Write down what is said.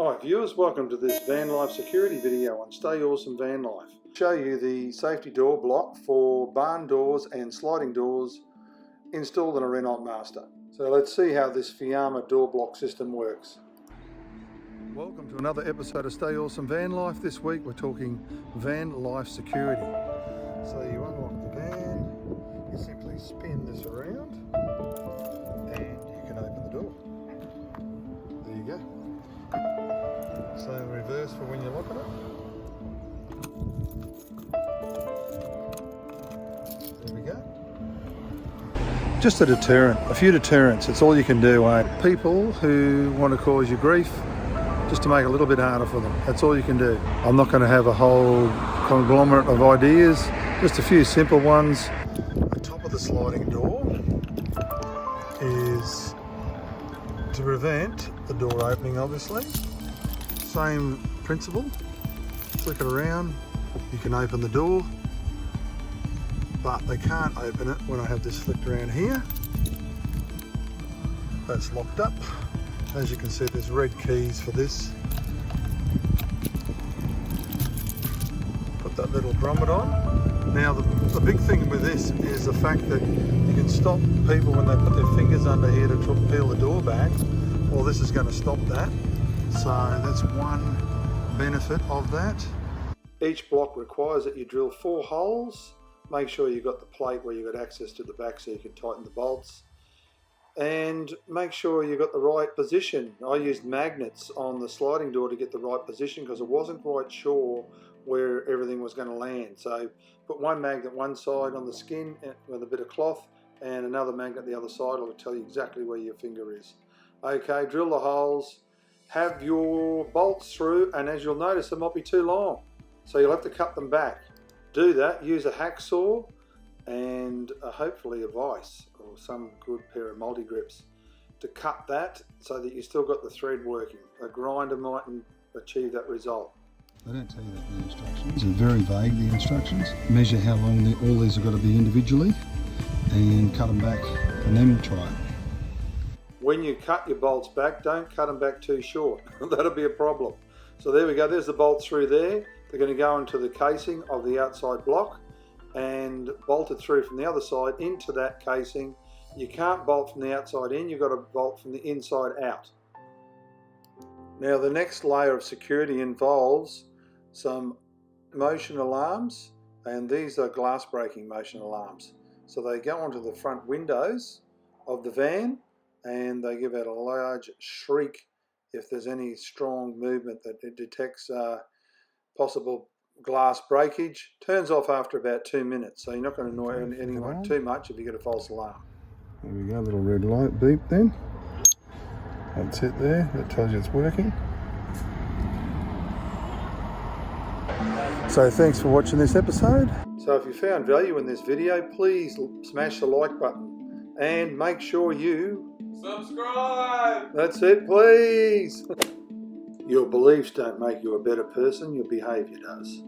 Hi viewers, welcome to this Vanlife security video on Stay Awesome Vanlife. I'll show you the safety door block for barn doors and sliding doors installed in a Renault Master. So let's see how this Fiamma door block system works. Welcome to another episode of Stay Awesome Vanlife. This week we're talking Vanlife security. So you unlock the van, you simply spin this around and you can open the door. There you go. Same reverse for when you look at it. There we go. Just a deterrent, a few deterrents, it's all you can do, eh? People who want to cause you grief, just to make it a little bit harder for them. That's all you can do. I'm not going to have a whole conglomerate of ideas, just a few simple ones. The top of the sliding door is to prevent the door opening, obviously. Same principle, flick it around, you can open the door, but they can't open it when I have this flicked around here. That's locked up. As you can see, there's red keys for this. Put that little grommet on. Now the big thing with this is the fact that you can stop people when they put their fingers under here to peel the door back. Well, this is going to stop that. So that's one benefit of that. Each block requires that you drill 4 holes. Make sure you've got the plate where you've got access to the back so you can tighten the bolts. And make sure you've got the right position. I used magnets on the sliding door to get the right position because I wasn't quite sure where everything was going to land. So put one magnet one side on the skin with a bit of cloth and another magnet the other side. It'll tell you exactly where your finger is. Okay, drill the holes. Have your bolts through, and as you'll notice, they might be too long, so you'll have to cut them back. Do that, use a hacksaw and hopefully a vise or some good pair of multi-grips to cut that so that you still got the thread working. A grinder mightn't achieve that result. They don't tell you that in the instructions. They're very vague, the instructions. Measure how long all these have got to be individually and cut them back and then try it. When you cut your bolts back, don't cut them back too short. That'll be a problem. So there we go, there's the bolts through there. They're going to go into the casing of the outside block and bolt it through from the other side into that casing. You can't bolt from the outside in, you've got to bolt from the inside out. Now the next layer of security involves some motion alarms, and these are glass breaking motion alarms. So they go onto the front windows of the van and they give out a large shriek if there's any strong movement that it detects possible glass breakage. Turns off after about 2 minutes, so you're not going to annoy anyone too much if you get a false alarm. There we go, little red light beep then. That's it there, that tells you it's working. So thanks for watching this episode. So if you found value in this video, please smash the like button and make sure you subscribe. That's it, please. Your beliefs don't make you a better person, your behaviour does.